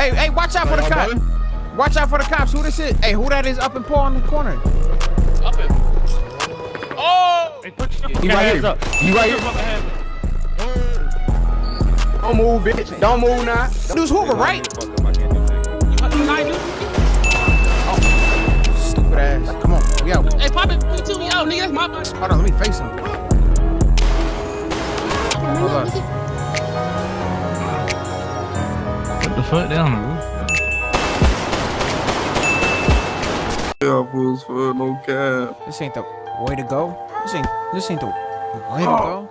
Hey, watch out for the cops. Watch out for the cops. Who this is? Hey, who that is up and Paul in the corner? Up and. Oh! You right here. You right here. Don't move, bitch. Don't move now. Dude's Hoover, right? Stupid ass. Come on, we out. Hey, pop it. Me too. We out, nigga. That's my body. Hold on, let me face him. Hold up. Put the foot down. Yeah, fools for no cap. This ain't the way to go. This ain't the way to go.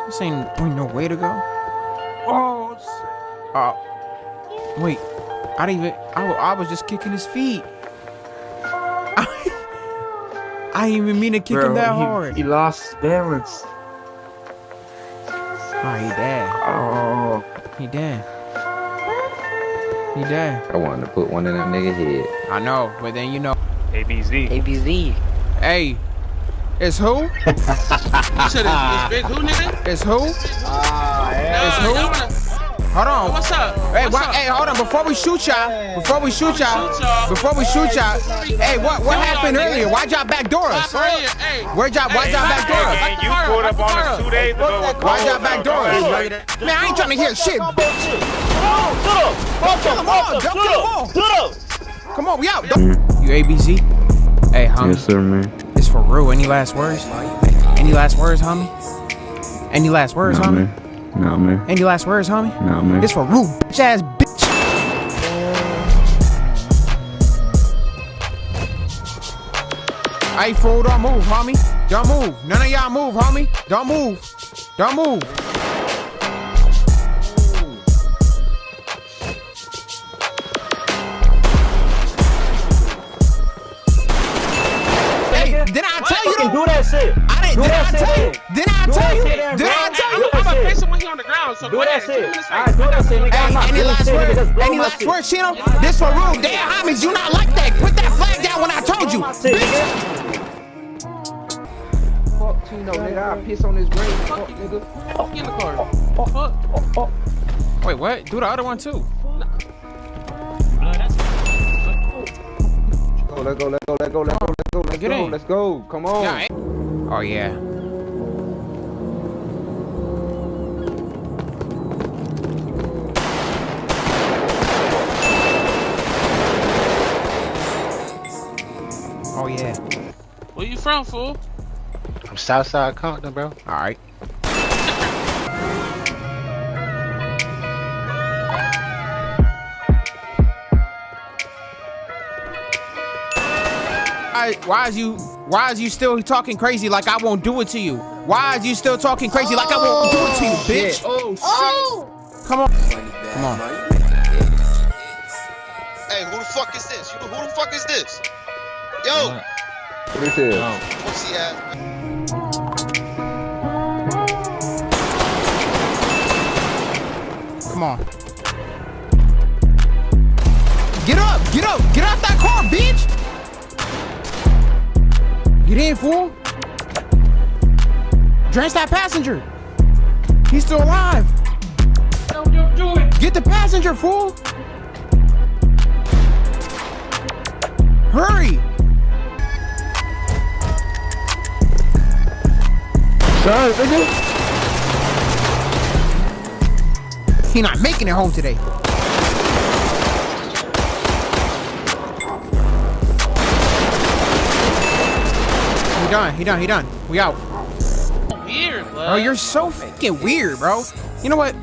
This ain't no way to go. Wait. I was just kicking his feet. I didn't even mean to kick him that hard. He lost balance. Oh, he dead. Oh. He dead. He dead. I wanted to put one in that nigga head. I know, but then you know. ABZ. ABZ. Hey, it's who? You said it's big who, nigga? It's who? It's who? Hold on. What's up? Hey, hey, hold on. Before we shoot y'all, hey, what happened earlier? Why'd y'all backdoor us? Why'd y'all backdoor us? You pulled up on us 2 days ago. Why'd y'all backdoor us? Man, I ain't trying to hear shit. Come on, we out. You ABZ? Hey, homie. Yes, sir, man. It's for real. Any last words? Any last words, homie? Any last words, homie? Nah, man. Any last words, homie? Nah, man. It's for real, bitch ass bitch. Hey, fool, don't move, homie. Don't move. None of y'all move, homie. Don't move. Don't move. Did I tell you to do that shit? Did I tell you? I'm gonna face him when he on the ground. So Do that shit. Alright, do that shit, nigga. Hey, any last words, Chino? This for real. Damn, homies, you not like that. Put that flag down when I told you. Fuck Tino, nigga. I piss on his grave. Fuck, nigga. Fuck in the car. Fuck. Wait, what? Do the other one too. Let's go. Come on. Yeah, oh yeah. Oh yeah. Where you from, fool? I'm Southside Compton, bro. All right. Why is you still talking crazy like I won't do it to you? Why is you still talking crazy like I won't do it to you, bitch? Oh, shit. Come on. Come on. Hey, who the fuck is this? Who the fuck is this? Yo! What is this? Pussy ass. Come on. Get up! Get out that car, bitch! Get in, fool! Drench that passenger! He's still alive! Don't do it! Get the passenger, fool! Hurry! Sorry, nigga. He not making it home today. He done. We out. Weird, bro. Oh, you're so fucking weird, bro. You know what?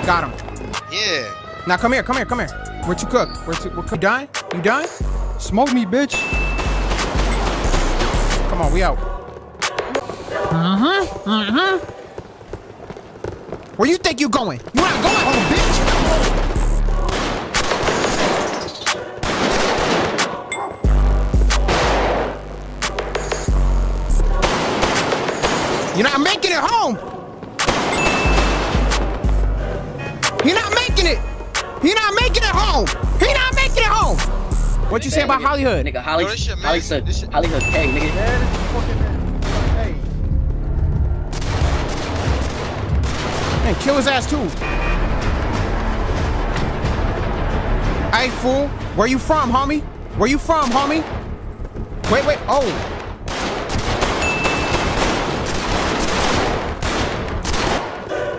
Got him. Yeah. Now come here. What you cook? You done? You done? Smoke me, bitch. Come on, we out. Where you think you going? You not going home, bitch. You're not making it home. He not making it. He not making it home. He not making it home. What you say about Hollywood? Nigga, Hollywood, Hollywood, hey, nigga. Kill his ass too. Hey, fool. Where you from, homie? Where you from, homie? Wait. Oh.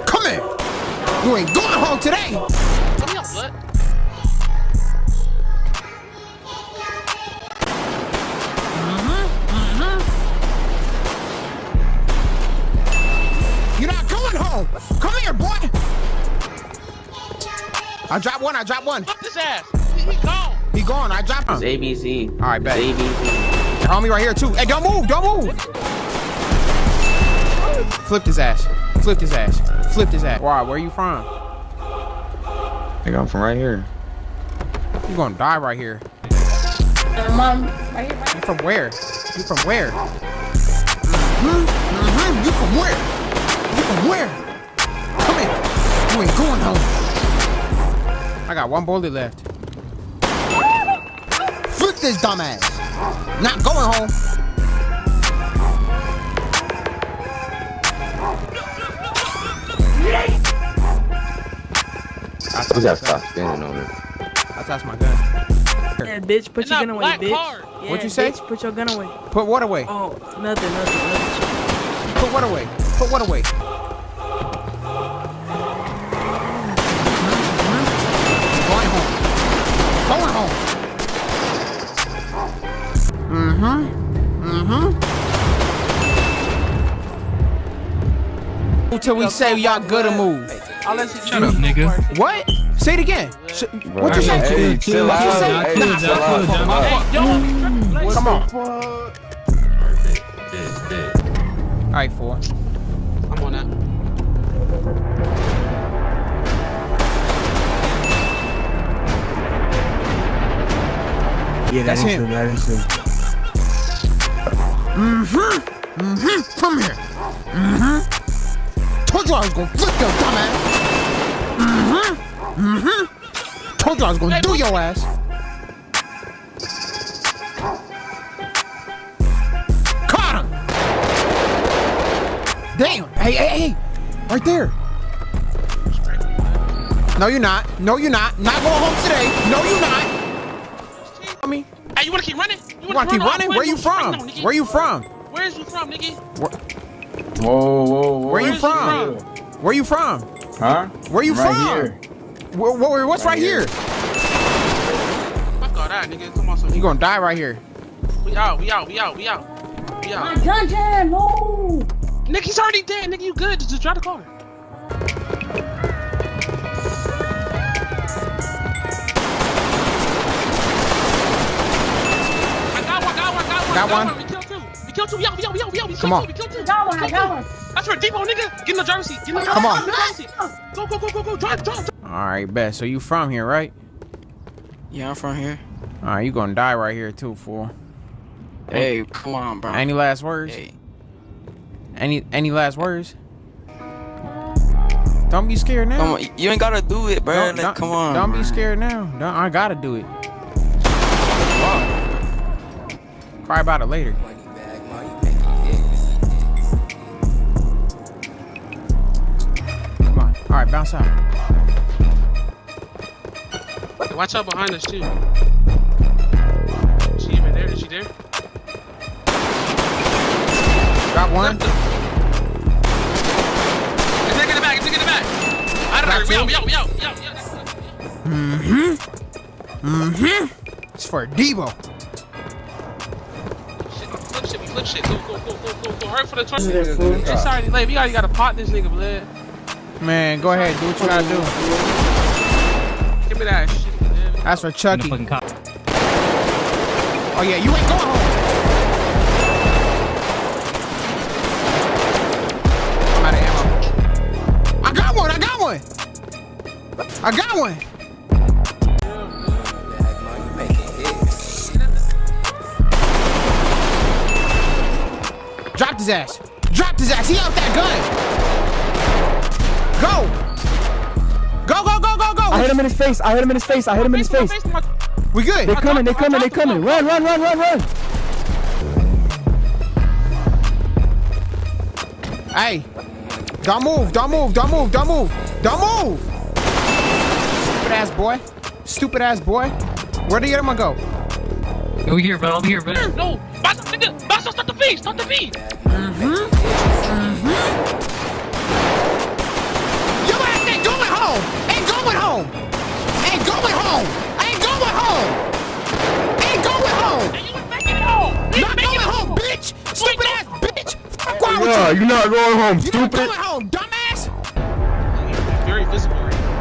Come here. You ain't going home today. Let me up, blood. You're not going home. Come here, boy. I dropped one. Fuck this ass. He gone. He gone. I dropped him. ABC. All right, bet. ABC. Homie right here too. Hey, don't move. Flipped his ass. Why? Where you from? Nigga, I'm from right here. You gonna die right here. Mom, right here. You from where? You from where? You from where? Come here. You ain't going home. I got one bullet left. Flip this dumbass. Not going home. You gotta stop standing on it. I touched my gun. Yeah, bitch, put It's your not gun away, black bitch. card. Yeah, What'd you say? Bitch, put your gun away. Put what away? Oh, nothing. Put what away? Put what away? Going home. Until we say y'all good to move. I'll let you Shut up, nigga. What? Say it again. What you say? Hey, chill out. Hey, chill out. Come on. All right, four. I'm on that. Yeah, That's him. That is him. Come here. Told you I was gonna flip your dumb ass. Told you I was gonna do your ass. Caught him. Damn. Hey. Right there. No, you're not. Not going home today. No, you're not. I mean, Hey, you wanna keep running? you wanna keep running? Where you from? Where you from? Where's you from, nigga? Whoa. Where you Where's from? Where you from? Huh? Where you Right from? here. What's right here? Fuck all that, nigga. Come on, son. You gonna die right here. We out. John, no. Nigga, he's already dead. Nigga, you good. Just drive the car. I got one. We killed two. We out. Come on. We killed two. I got one. That's for a depot, nigga. Get in the driver's seat. Come on. Go. Drive. All right, bet. So you from here, right? Yeah, I'm from here. All right, you gonna die right here too, fool. Hey, come on, bro. Any last words? Hey. Any last words? Don't be scared now. Come on, you ain't gotta do it, bro. Come on. Don't be bro. scared now. I gotta do it. Cry about it later. Come on. All right, bounce out. Watch out behind us, too. Is she even there? Is she there? Got one. It's nigga in the back. I don't know. We out. It's for Debo. Flip shit. Go. Hurry for the truck. It's already late. We already gotta pot this nigga, blood. Man, go ahead. Do what you gotta do. Give me that shit, blood. That's for Chucky. Oh yeah, you ain't going home. I'm out of ammo. I got one. Dropped his ass. He out that gun. Go. I hit him in his face. We good. They coming. Run. Hey, Don't move, don't move, don't move, don't move, don't move! Stupid ass boy. Stupid ass boy. Where the other one go? Over here, bro. Over here, bro. No, boss, nigga, boss, start the feed, start the feed. Yo ass ain't going home! Ain't going home! Ain't going home! Ain't going home! Ain't going home! And you was making it home. Not going home, bitch! Stupid ass bitch! Fuck wrong with Yeah, you? you're not going home, You're not stupid. going home, dumbass! Very visible.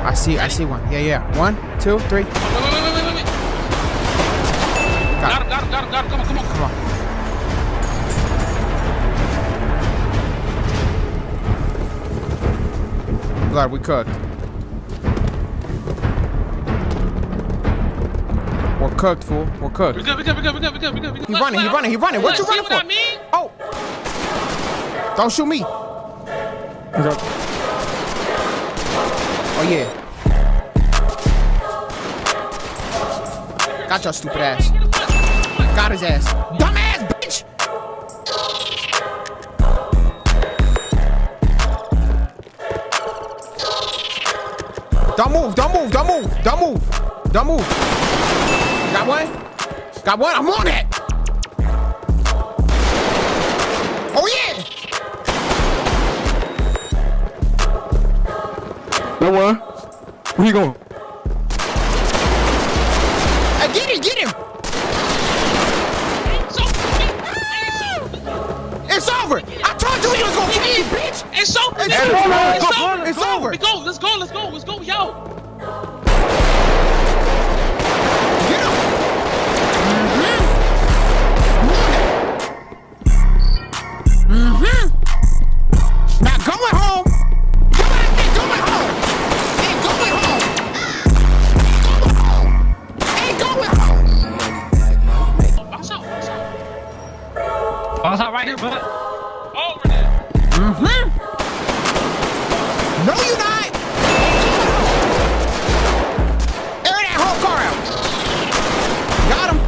I see one. Yeah. 1, 2, 3. Wait. Got him. Come on. Come on. Blood, we cooked. We're cooked, fool. We're cooked. We good. He running. What you running for? I mean? Oh! Don't shoot me. Oh, yeah. Got your stupid ass. Got his ass. Dumbass bitch! Don't move. Got one? I'm on it! Oh yeah! No one. Where you going? Get him! It's over! I told you he was gonna kill you, bitch! It's over. It's over! Let's go, yo. Get him! Not going home! Your ass ain't going home! Ain't going home! Ain't going home! Boss out right here, bud. Over there. No, you not! Air that whole car out! Got him!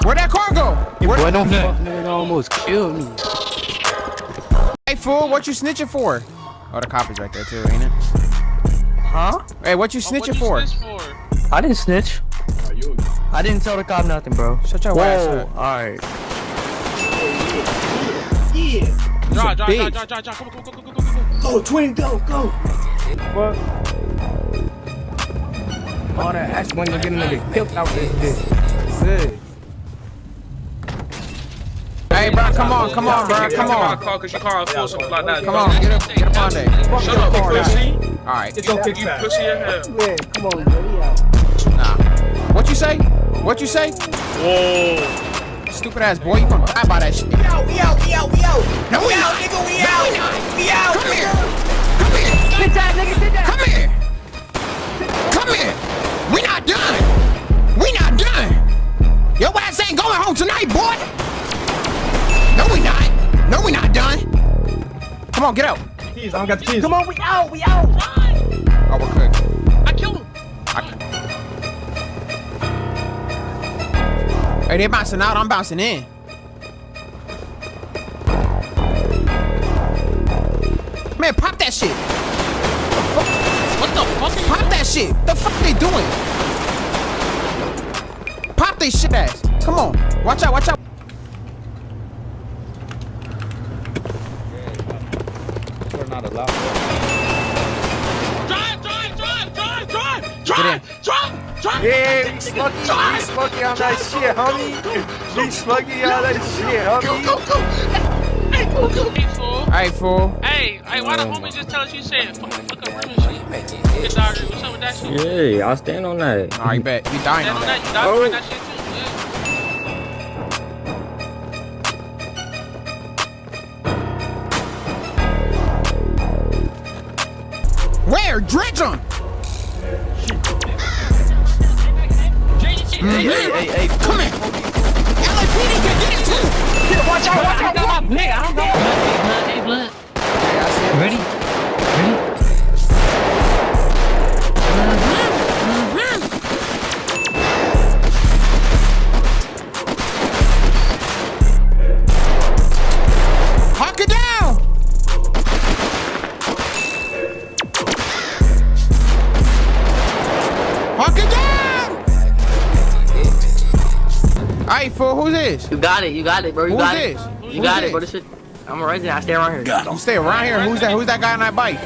Where'd that car go? Boy, don't fuck, nigga, almost killed me. Hey, fool, what you snitching for? Oh, the cop is right there, too, ain't it? Huh? Hey, what you snitching for? I didn't snitch. I didn't tell the cop nothing, bro. Shut your ass up. Alright. Drive. bitch. Come on. Go, twin, go. What? All that ass when you get a nigga killed out this bitch. Good. Hey, bro, come on, bro, come on. Call because your car is full, something like that. Come on, get up on there. Shut up, pussy. Alright. You pussy in hell. Yeah, come on, bro. Nah. What you say? Whoa. Stupid ass boy, you gonna die by that shit. We out. No, we out, nigga, we Come out. here. Sit down, nigga, sit down. Come here. We not done. Your ass ain't going home tonight, boy. No, we not done. Come on, get out. Keys, I don't got the keys. Come on, we out. Oh, we're good. I killed him. Hey, they bouncing out, I'm bouncing in. Man, pop that shit. What the fuck? Pop that shit. The fuck they doing? Pop they shit ass. Come on. Watch out. We're not allowed. Drive. Yeah, we sluggy on that shit, homie. Go. Hey, fool. Alright, fool. Hey, why the homie just tell us you said fuck up room and shit? What's up with that shit? Yeah, I'll stand on that. Alright, bet. You dying on that. You died on that shit too. Where? Dredge them! Hey, Come here! LAPD can get it too! watch out. Nigga, I don't know. Blood. Ready? Alright, fool, who's this? You got it, bro. You Who's got this? it. Who's You got this? it, bro. This shit. I'm right there. I stay around here. You stay around here? Who's that? Who's that guy on that bike?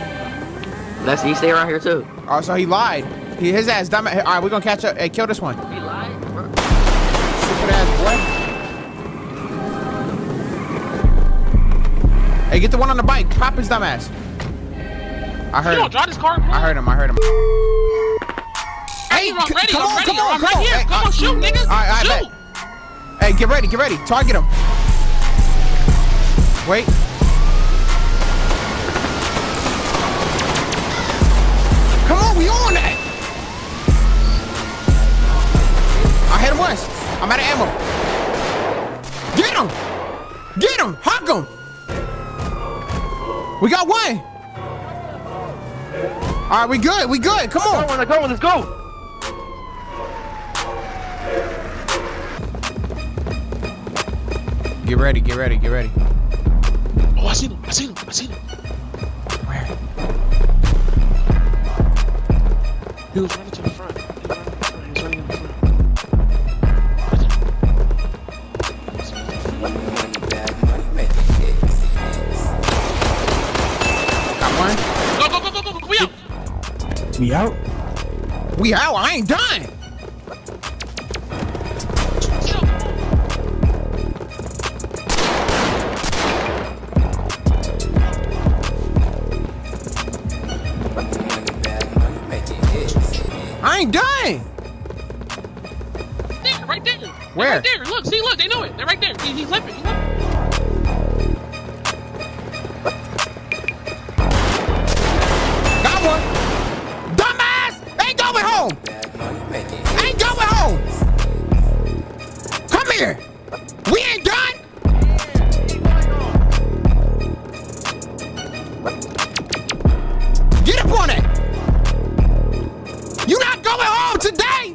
He stay around here too. Oh, so he lied. His ass dumb. Alright, we're gonna catch up. Hey, kill this one. He lied, bro. Stupid ass boy. Hey, get the one on the bike. Pop his dumb ass. I heard You him. don't drive this car, bro. I heard him. Hey, I'm ready. come on. I'm right here. Hey, Come on, shoot, nigga. Alright, Shoot. Hey, get ready. Target him. Wait. Come on, we on that. I hit him once. I'm out of ammo. Get him. Hawk him. We got one. All right, we good. Come on. Let's go. Get ready. Oh, I seen him. Where? He was running to the front. Got one. Go. We out. We out. I ain't done. I ain't done. There, right there. Where? Right there. Look, they know it. They're right there. He's limping. Got one. Dumbass! Ain't going home. Come here. We ain't done. Get up on it. You not going home today.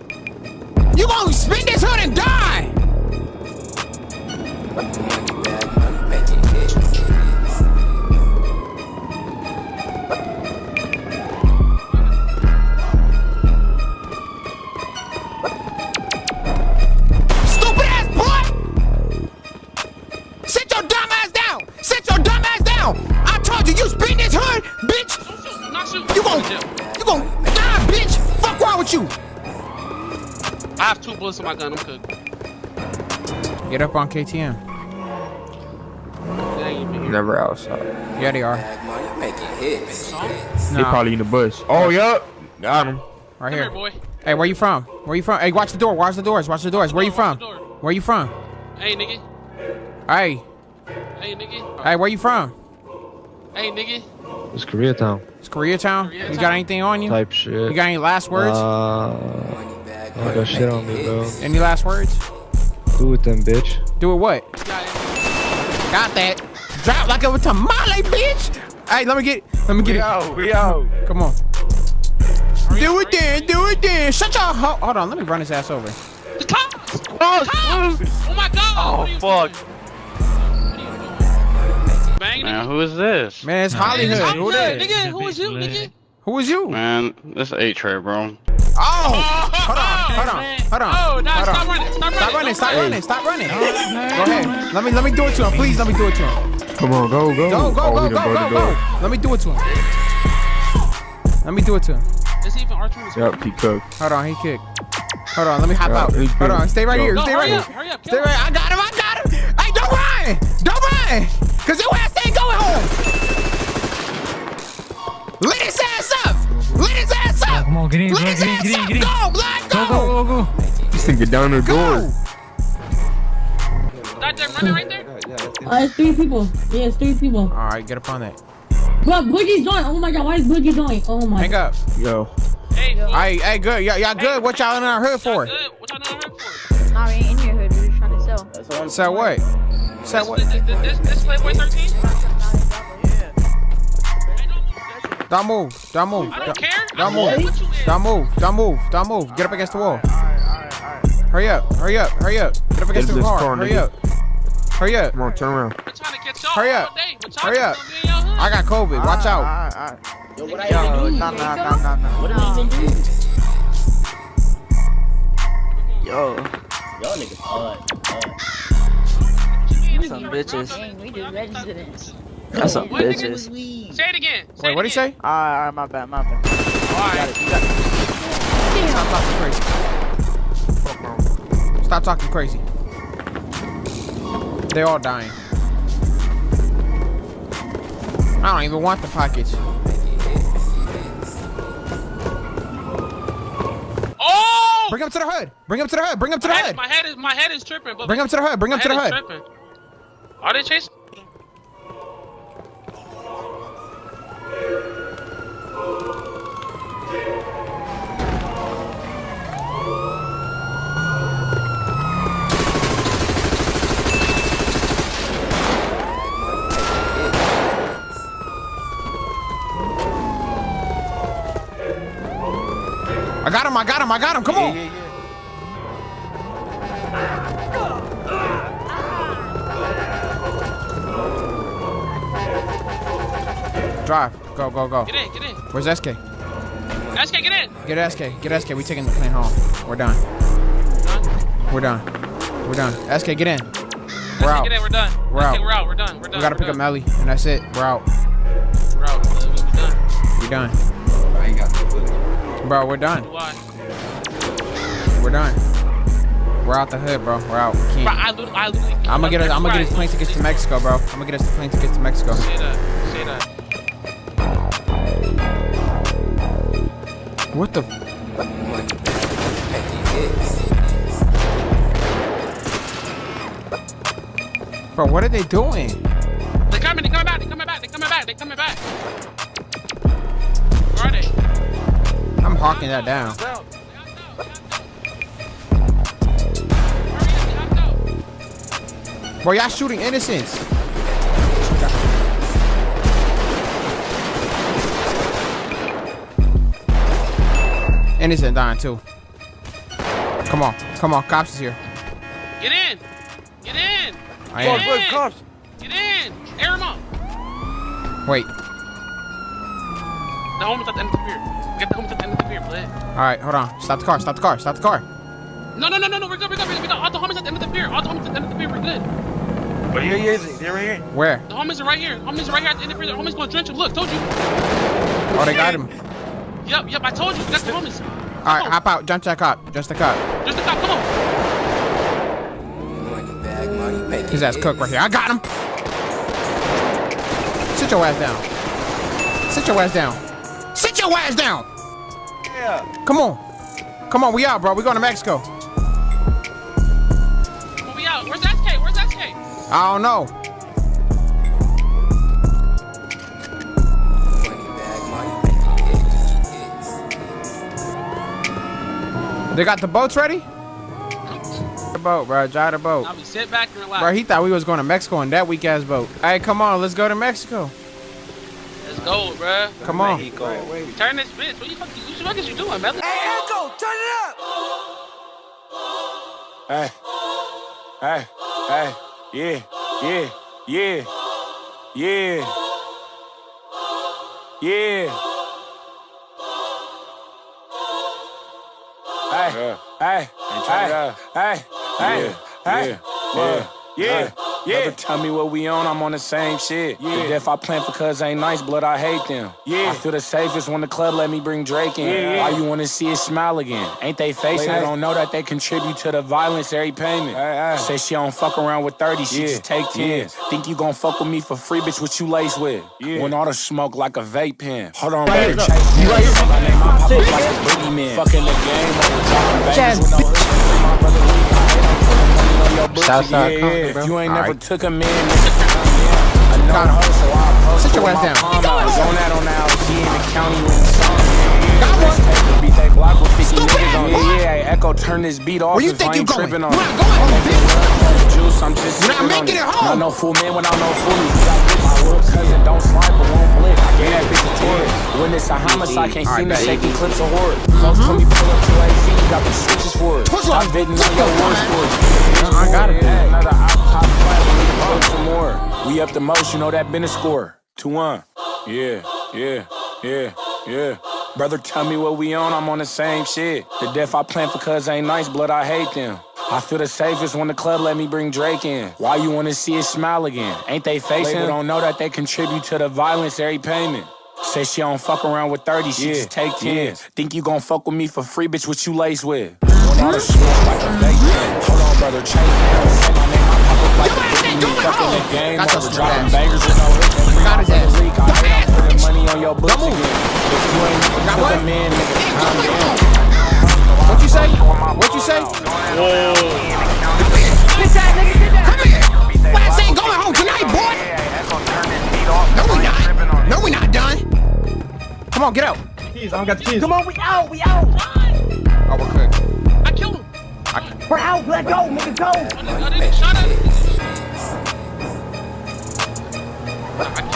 You gonna spin this hood and die. Stupid ass boy! Sit your dumb ass down! I told you spin this hood, bitch! Not shoot. You gon' die, bitch! Fuck wrong with you? I have 2 bullets in my gun. I'm cooked. Get up on KTM. They ain't even here. Never outside. Yeah, they are. He probably in the bush. Oh, yup. Got him. Right Come here, here. boy. Hey, where you from? Hey, watch the door. Watch the doors. Where you from? Where you from? Hey, nigga. Hey, Hey, nigga. hey, where you from? Hey, nigga. It's Koreatown It's Koreatown. You got anything on you? type shit. You got any last words? I got shit on me, bro. Any last words? Do with them, bitch. Do it what? Got that. Drop like a tamale, bitch. Hey, let me get it. We out. Come on. Do it then. Shut your hold on. Let me run his ass over. The cops! Oh my god! Oh, fuck. Bang, Man, who is this? Man, it's Hollywood. Who that? Nigga, who is you, nigga? Who is you? Man, this is H-Ray, bro. Oh! Hold on. Oh, no, stop running. Stop running. Go ahead. Let me do it to him. Please let me do it to him. Come on, go. Go. Let me do it to him. Is he even R2? Yup, he cooked. Hold on, he kicked. Hold on, let me hop Yeah, out. he's Hold on, good. stay right here. No, Stay right hurry here. up, hurry up, Stay kill him. right. I got him. Hey, don't run. Cause your ass ain't going home. Lit his ass up. Come on, get in, bro. Lit his Get ass in. up. Go, blood, Go. This thing get down the door. Go. That there running right there? It's 3 people. Yeah, it's 3 people. All right, get up on that. Bro, Boogie's going. Oh my god, why is Boogie going? Oh my. Hang up. Yo. Hey, fool. Hey, good. Y'all good? What y'all in our hood for? Good. What y'all doing here for? Nah, we ain't in your hood. We're just trying to sell. Sell what? This Playboy 13? Don't move. I don't care. Don't I move. put you in. Don't move. Get up against the wall. Hurry up. Get up against the this wall. car, Hurry nigga. up. Come on, turn around. I'm trying to catch y'all Hurry up. all day, but y'all Hurry just up. gonna be in your hood. I got COVID. Watch out. Yo, what Nah. What do we even do? Yo. Y'all niggas hard. Some bitches. Dang, we just registered it. Got some What nigga bitches. Say it again. Say Wait, it what'd he again. say? Alright, my bad, my bad. Alright. Stop talking crazy. Stop talking crazy. They all dying. I don't even want the pockets. Oh! Bring him to the hood. Bring him to the hood. Bring him to the hood. My head is tripping. But Bring him to the hood. Bring him to the hood. Are they chasing? I got him. I got him. I got him. Come on. Drive. Go, go, go. Get in, get in. Where's SK? SK, get in. Get SK. Get SK. We taking the plane home. We're done. We're done. We're done. SK, get in. We're out. Get in, we're done. We're out. We're out. We're done. We're done. We gotta pick up Melly, and that's it. We're out. We're out. We're done. We're done. Bro, we're done. Why? We're done. We're out the hood, bro. We're out. We can't. Bro, I literally I'm gonna get us plane tickets to Mexico, bro. I'm gonna get us the plane tickets to Mexico. Say that. Say that. What the? Bro, what are they doing? They're coming back. They're coming back. They're coming back. They're coming back. Where are they? I'm hawking that down. Bro, y'all shooting innocents. Innocent dying too. Come on, cops is here. Get in. Get in. I am. Look, cops. Get in. Air him up. Wait. The homies at the end of the pier. Get the homies at the end of the pier, play. All right, hold on. Stop the car. Stop the car. Stop the car. No. We're good. We got all the homies at the end of the pier. All the homies at the end of the pier. We're good. Oh, yeah, they're right here. Where? The homies are right here. Homies are right here at the end of the pier. The homies gonna drench him. Look, told you. Oh, they got him. Yep. I told you. That's the homies. All right, hop out. Jump that cop. Just the cop. Just the cop. Come on. His ass cooked right here. I got him. Sit your ass down. Sit your ass down. Sit your ass down. Yeah. Come on. Come on, we out, bro. We going to Mexico. Where we out? Where's SK? Where's SK? I don't know. They got the boats ready? The boat, bro. Drive the boat. Now we sit back and relax. Bro, he thought we was going to Mexico in that weak ass boat. Hey, come on, let's go to Mexico. Let's go, bro. Come on. Turn this bitch. What the fuck is you doing, man? Hey, Echo, turn it up. Hey, yeah. Never tell me what we on, I'm on the same shit. The death I plan for cuz ain't nice, blood I hate them. I feel the safest when the club let me bring Drake in. All you wanna see is smile again. Ain't they facing? They don't know that they contribute to the violence every payment. Say she don't fuck around with 30, she just take 10. Think you gon' fuck with me for free, bitch, what you lace with? When all the smoke like a vape pen. Hold on, right here, chase me. I name my pop up like the boogeyman. Fucking the game over, dropping babies with no hood. My brother Lee got hate, I'm putting money on your booty. If you ain't never took a man, nigga, I know her, so I approach. Sit your ass down. On that on the LG in the county with the song. Beat they block with 50 niggas on it. Yeah, Echo, turn this beat off. Where you if think I you ain't going? tripping on You're it. not going home, bitch. Juice, I'm just You're not making it home. Not no fool man without no foolies. My little cousin don't slide but won't flick. I gave that bitch a tour. When it's a homicide, can't see me shaking clips of horror. Folks told me pull up to AC, got the switches for it. I'm bidding on your war stories. I got it. Another top flight, we need to put some more. We up the most, you know that been a score. 2-1. Yeah. Brother, tell me what we on, I'm on the same shit. The death I plan for cuz ain't nice, blood I hate them. I feel the safest when the club let me bring Drake in. Why you wanna see it smile again? Ain't they facing? People don't know that they contribute to the violence every payment. Say she don't fuck around with 30, she just take 10s. Think you gon' fuck with me for free, bitch, what you lace with? All the smoke like a vape pen. Hold on, brother, change me. Say my name, I pop up like a baby. You fucking the game, mother, dropping bangers with no hit. Got his ass. Leak, I hate I'm putting money on your books again. If you ain't a man, nigga, calm down. What you say? What you say? Whoa. Come here. Flats ain't going home tonight, boy. No, we not. No, we not done. Come on, get out. Keys, I don't got the keys. Come on, we out, we out. Oh, we're good. I killed him. We're out, let go, nigga, go. I didn't shot at him. I